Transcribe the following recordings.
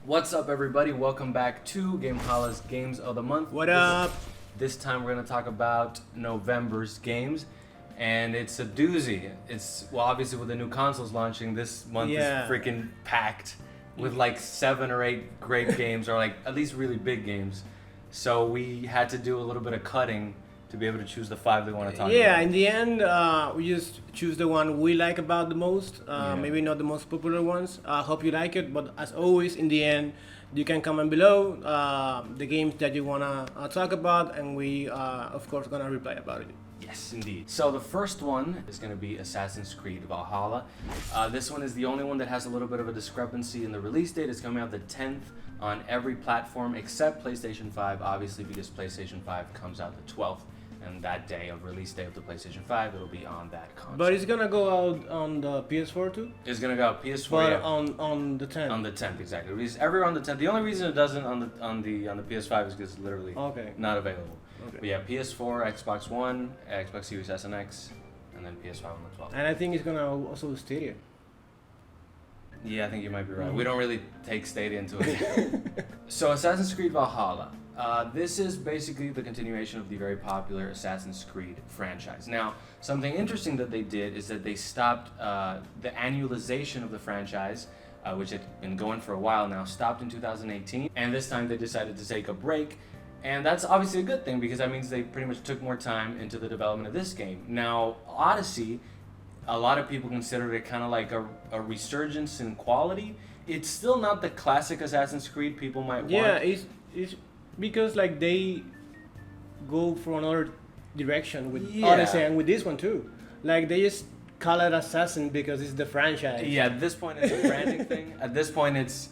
What's up, everybody? Welcome back to Gamehalla's Games of the Month. What up? This time we're going to talk about November's games, and it's a doozy. Well, obviously with the new consoles launching, this month is freaking packed with like 7 or 8 great games, or like at least really big games. So we had to do a little bit of cutting to be able to choose the 5 we want to talk about. Yeah, in the end, we just choose the one we like about the most. Maybe not the most popular ones. Hope you like it, but as always, in the end, you can comment below the games that you want to talk about, and we, of course, going to reply about it. Yes, indeed. So the first one is going to be Assassin's Creed Valhalla. This one is the only one that has a little bit of a discrepancy in the release date. It's coming out the 10th on every platform except PlayStation 5, obviously, because PlayStation 5 comes out the 12th. And that day of release day of the PlayStation 5, it'll be on that console. But it's gonna go out on the PS4 too? It's gonna go out PS4, but yeah. on the 10th. On the 10th, exactly. It's everywhere on the 10th. The only reason it doesn't on the PS5 is because it's literally not available. Okay. But yeah, PS4, Xbox One, Xbox Series S and X, and then PS5 on the 12th. And I think it's gonna also Stadia. Yeah, I think you might be right. We don't really take Stadia into it. So Assassin's Creed Valhalla. This is basically the continuation of the very popular Assassin's Creed franchise. Now, something interesting that they did is that they stopped the annualization of the franchise, which had been going for a while now, stopped in 2018. And this time they decided to take a break. And that's obviously a good thing, because that means they pretty much took more time into the development of this game. Now, Odyssey, a lot of people consider it kind of like a resurgence in quality. It's still not the classic Assassin's Creed people might want. Yeah, it's because like they go for another direction with Odyssey and with this one too. Like they just call it Assassin because it's the franchise. Yeah, at this point it's a branding thing. At this point it's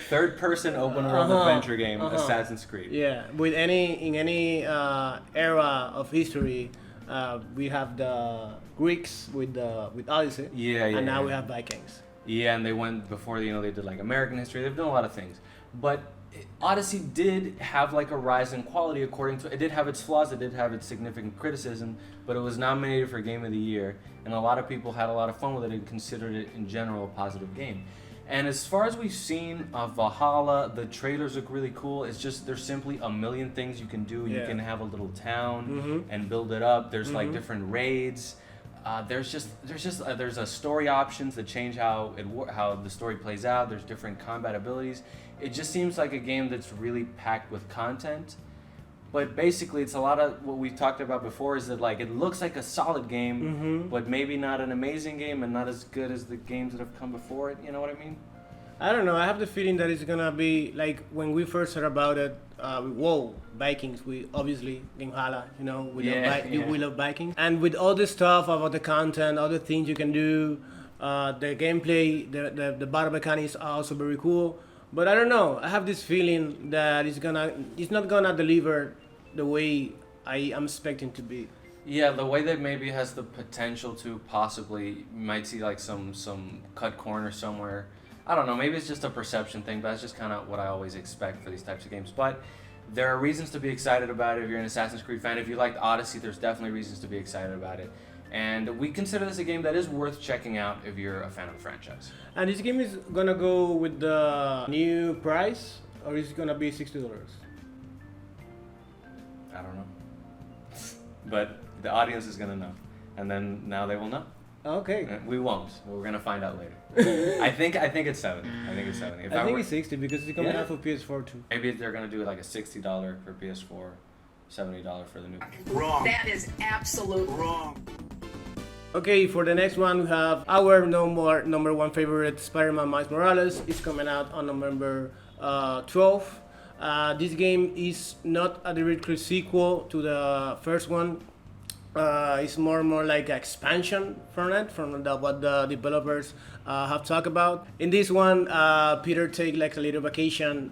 third person open world adventure game, Assassin's Creed. Yeah, with in any era of history, we have the Greeks with Odyssey. And now we have Vikings. Yeah, and they went before, they did like American history. They've done a lot of things. But Odyssey did have like a rise in quality it did have its flaws, it did have its significant criticism, but it was nominated for Game of the Year, and a lot of people had a lot of fun with it and considered it in general a positive game. And as far as we've seen of Valhalla, the trailers look really cool. It's just there's simply a million things you can do. You can have a little town and build it up. There's like different raids. There's a story options that change how the story plays out. There's different combat abilities. It just seems like a game that's really packed with content. But basically, it's a lot of what we've talked about before, is that like it looks like a solid game, but maybe not an amazing game and not as good as the games that have come before it. You know what I mean? I don't know. I have the feeling that it's gonna be like when we first heard about it. Vikings. We obviously Gamehalla. We love Vikings. And with all this stuff about the content, all the things you can do, the gameplay, the battle mechanics are also very cool. But I don't know. I have this feeling that it's not gonna deliver the way I am expecting to be. Yeah, the way that maybe has the potential to possibly, you might see like some cut corner somewhere. I don't know, maybe it's just a perception thing, but that's just kind of what I always expect for these types of games. But there are reasons to be excited about it if you're an Assassin's Creed fan. If you liked Odyssey, there's definitely reasons to be excited about it. And we consider this a game that is worth checking out if you're a fan of the franchise. And this game is gonna go with the new price, or is it gonna be $60? I don't know. But the audience is gonna know. And then now they will know. Okay. We won't. We're gonna find out later. I think it's 70. I think it's 70. I think it's 60 because it's coming out for PS4 too. Maybe they're gonna do like a $60 for PS4, $70 for the new. Wrong. That is absolutely wrong. Okay, for the next one we have our number one favorite, Spiderman Miles Morales. It's coming out on November 12th. This game is not a direct sequel to the first one. It's more like an expansion from what the developers have talked about. In this one, Peter takes like a little vacation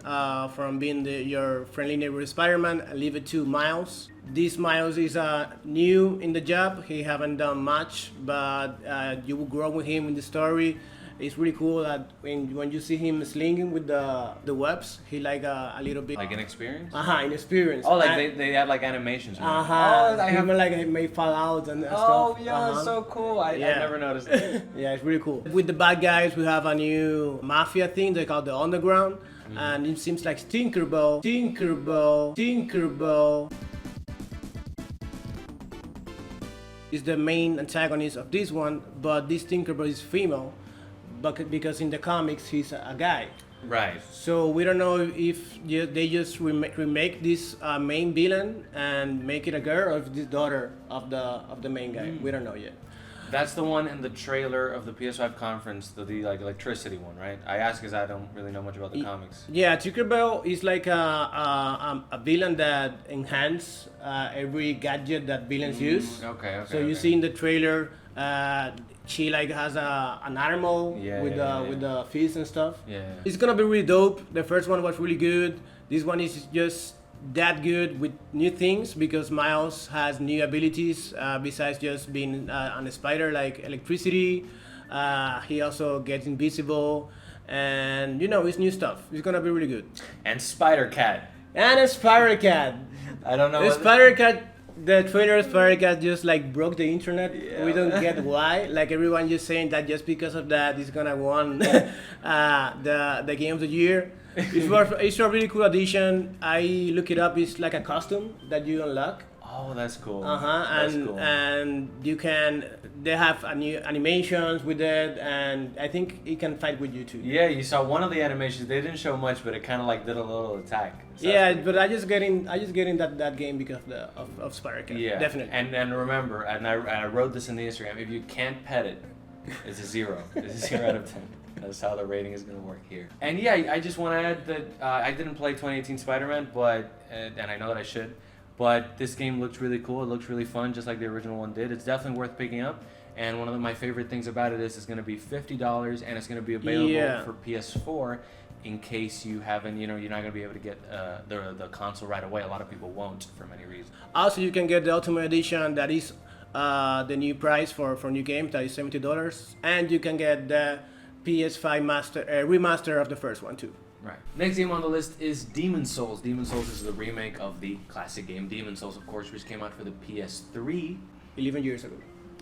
from being your friendly neighbor Spider-Man and leave it to Miles. This Miles is new in the job. He haven't done much, but you will grow with him in the story. It's really cool that when you see him slinging with the webs, he like a little bit Like inexperienced? inexperienced. Oh, like they had like animations. Right? Oh, I have. even like he may fall out and Oh, stuff. yeah, that's so cool. I never noticed that. Yeah, it's really cool. With the bad guys, we have a new mafia thing they call the Underground, and it seems like Tinkerbell is the main antagonist of this one, but this Tinkerbell is female, but because in the comics he's a guy. Right. So we don't know if they just remake this main villain and make it a girl, or if this daughter of the main guy. We don't know yet. That's the one in the trailer of the PS5 conference, the like electricity one, right? I ask because I don't really know much about the comics. Yeah, Tinkerbell is like a villain that enhance every gadget that villains use. Okay. So you see in the trailer, she like has an animal with the fists and stuff. Yeah. It's gonna be really dope. The first one was really good. This one is just that good with new things because Miles has new abilities besides just being on a spider like electricity. He also gets invisible, and it's new stuff. It's gonna be really good. And Spider Cat. And a Spider Cat. I don't know. The Spider Cat. The trailer of Spider Cat just like broke the internet. Yeah. We don't get why. Like everyone just saying that just because of that, it's gonna win the game of the year. It's a really cool addition. I look it up. It's like a costume that you unlock. Oh, that's cool. That's cool. And you can. They have a new animations with it, and I think it can fight with you too. Yeah, you saw one of the animations. They didn't show much, but it kind of like did a little attack. So Yeah, but I just get in that game because of Spider Cat. Yeah, Definitely. And remember, and I wrote this in the Instagram. If you can't pet it, it's a 0. It's a 0 out of 10. That's how the rating is gonna work here. And yeah, I just want to add that I didn't play 2018 Spider-Man, but and I know that I should. But this game looks really cool. It looks really fun, just like the original one did. It's definitely worth picking up. And one of my favorite things about it is it's going to be $50, and it's going to be available for PS4 in case you haven't, you're not going to be able to get the console right away. A lot of people won't for many reasons. Also, you can get the Ultimate Edition. That is the new price for new games. That is $70, and you can get the PS5 remaster of the first one too. Right. Next game on the list is Demon's Souls. Demon's Souls is the remake of the classic game Demon's Souls, of course, which came out for the PS3 11 years ago.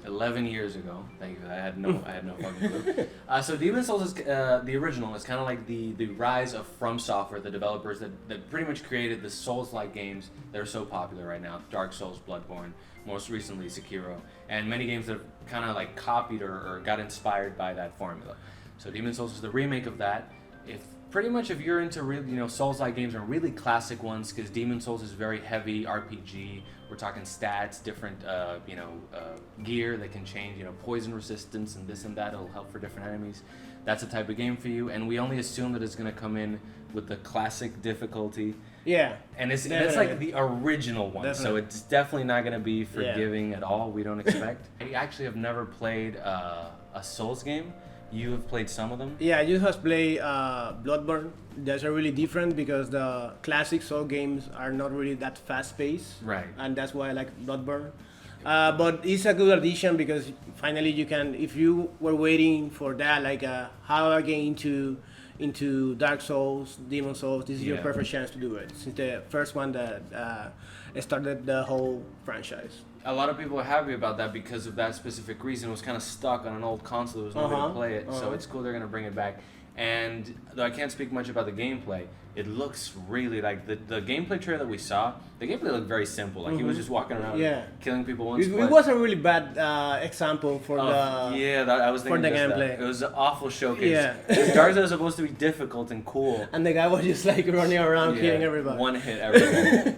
11 years ago. Thank you for that. I had no fucking clue. So Demon's Souls is the original. It's kind of like the rise of From Software, the developers that pretty much created the Souls-like games that are so popular right now. Dark Souls, Bloodborne, most recently Sekiro, and many games that have kind of like copied or got inspired by that formula. So Demon's Souls is the remake of that. If you're into really, Souls-like games and really classic ones, because Demon's Souls is very heavy RPG. We're talking stats, different, gear that can change, poison resistance and this and that. It'll help for different enemies. That's the type of game for you. And we only assume that it's going to come in with the classic difficulty. Yeah. And it's like the original one. Definitely. So it's definitely not going to be forgiving at all. We don't expect. I actually have never played a Souls game. You have played some of them? Yeah, you have played Bloodborne. Those are really different because the classic Soul games are not really that fast-paced. Right. And that's why I like Bloodborne. But it's a good addition because finally you can, if you were waiting for that, like how I get into Dark Souls, Demon Souls, this is your perfect chance to do it. Since the first one that started the whole franchise. A lot of people are happy about that because of that specific reason. It was kind of stuck on an old console. There was no way to play it. So it's cool they're going to bring it back. And though I can't speak much about the gameplay, it looks really like the gameplay trailer that we saw. The gameplay looked very simple. Like he was just walking around killing people once. It was a really bad example for I was thinking for the gameplay. It was an awful showcase. Yeah. Dark Souls is supposed to be difficult and cool. And the guy was just like running around killing everybody. One hit everybody.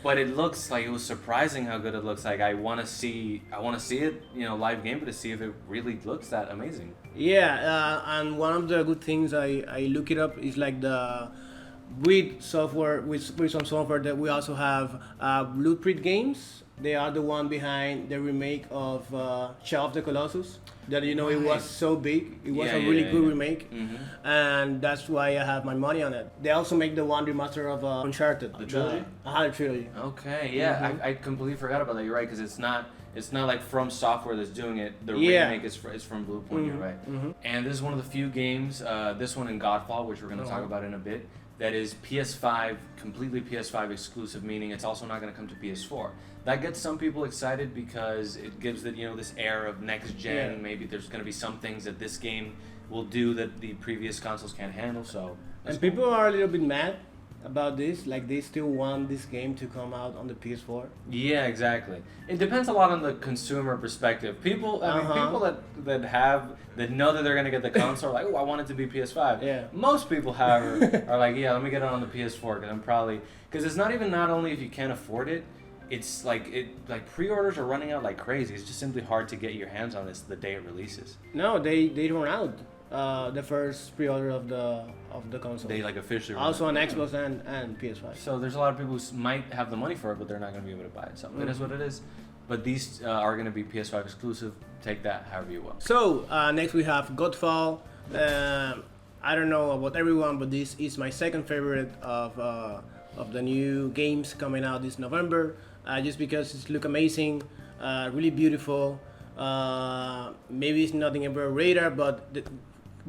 But it looks like, it was surprising how good it looks like. I want to see it, live gameplay to see if it really looks that amazing. Yeah, and one of the good things I look it up is like with some software that we also have Blueprint Games. They are the one behind the remake of Shadow of the Colossus. That it was so big. It was a really good remake, and that's why I have my money on it. They also make the one remaster of Uncharted. The trilogy? The trilogy. Okay, yeah, I completely forgot about that. You're right, because it's not It's not like From Software that's doing it. The Yeah. remake is from Bluepoint, you're right. Mm-hmm. And this is one of the few games, this one in Godfall, which we're going to talk about in a bit, that is PS5, completely PS5 exclusive, meaning it's also not going to come to PS4. That gets some people excited because it gives it, this air of next gen. Yeah. Maybe there's going to be some things that this game will do that the previous consoles can't handle. So, that's And people are a little bit mad about this, like they still want this game to come out on the PS4. Yeah, exactly. It depends a lot on the consumer perspective. People, I mean, Uh-huh. people that know that they're gonna get the console, are like, oh, I want it to be PS5. Yeah. Most people, however, are like, yeah, let me get it on the PS4 because it's not only if you can't afford it, it's like pre-orders are running out like crazy. It's just simply hard to get your hands on this the day it releases. No, they run out. The first pre-order of the console. They like officially run Also out. on Xbox and PS5. So there's a lot of people who might have the money for it, but they're not going to be able to buy it. So it is what it is. But these are going to be PS5 exclusive. Take that however you will. So next we have Godfall. I don't know about everyone, but this is my second favorite of the new games coming out this November. Just because it look amazing, really beautiful. Maybe it's nothing ever radar, but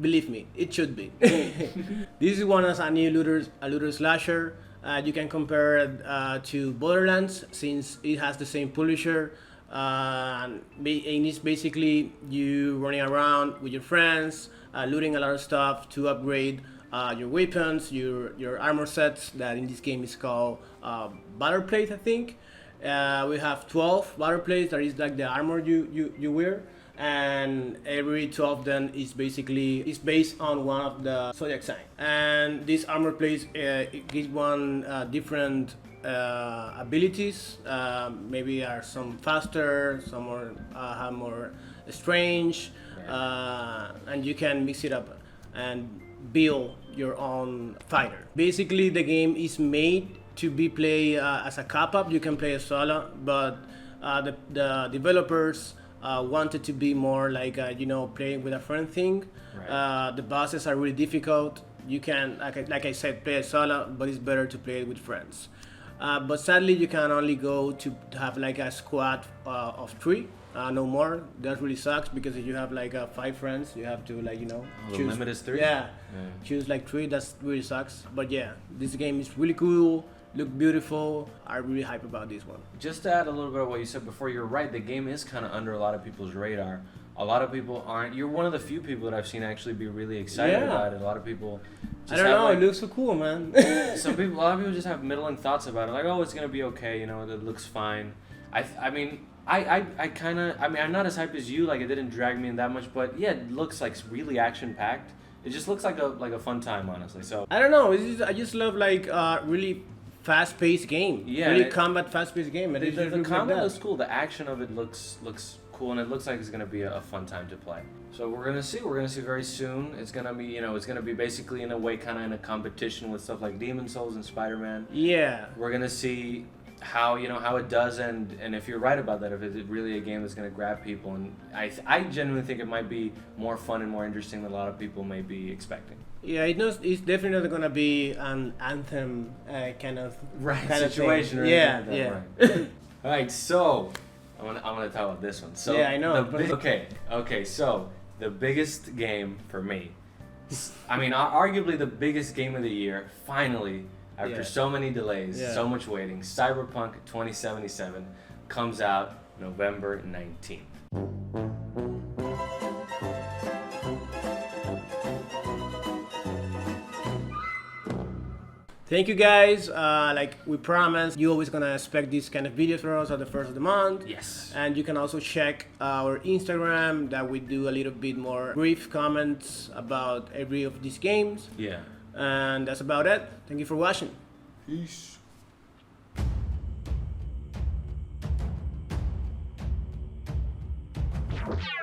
believe me, it should be. This is one as a new looter slasher. You can compare it to Borderlands since it has the same publisher. And it's basically you running around with your friends, looting a lot of stuff to upgrade your weapons, your armor sets. That in this game is called battle plate, I think. We have 12 battle plates. That is like the armor you wear. And every 12 then is based on one of the zodiac sign, and this armor plates gives one different abilities. Maybe are some faster, some more have more strange, and you can mix it up and build your own fighter. Basically the game is made to be played as a co-op. You can play a solo, but the developers wanted to be more like playing with a friend thing. Right. The bosses are really difficult. You can, like I said, play a solo, but it's better to play it with friends. But sadly, you can only go to have like a squad of 3, no more. That really sucks because if you have like 5 friends, you have to The choose. limit is 3? Yeah, choose like 3. That's really sucks. But yeah, this game is really cool. Look beautiful. I'm really hyped about this one. Just to add a little bit of what you said before, you're right. The game is kind of under a lot of people's radar. A lot of people aren't. You're one of the few people that I've seen actually be really excited Yeah. about it. A lot of people. I don't know. It looks so cool, man. A lot of people just have middling thoughts about it. Like, oh, it's gonna be okay. It looks fine. I mean, I'm not as hyped as you. Like, it didn't drag me in that much, but yeah, it looks like really action packed. It just looks like a fun time, honestly. So I don't know. I just love like really fast-paced game. Yeah, Really it- combat, fast-paced game. And the it just looks like combat that. looks cool. The action of it looks cool, and it looks like it's gonna be a fun time to play. So we're gonna see very soon. It's gonna be basically in a way kind of in a competition with stuff like Demon Souls and Spiderman. Yeah. We're gonna see how it does, and if you're right about that, if it's really a game that's gonna grab people, and I genuinely think it might be more fun and more interesting than a lot of people may be expecting. Yeah, it's definitely not gonna be an anthem kind of Situation. thing. Or Yeah, anything yeah. like that, right. All right, so I want to talk about this one. So Yeah, I know, but- okay. So the biggest game for me, I mean, arguably the biggest game of the year. Finally, after Yeah. so many delays, Yeah. so much waiting, Cyberpunk 2077 comes out November 19th. Thank you guys. Like we promised, you always gonna expect these kind of videos from us at the first of the month. Yes. And you can also check our Instagram that we do a little bit more brief comments about every of these games. Yeah. And that's about it. Thank you for watching. Peace. Yeah.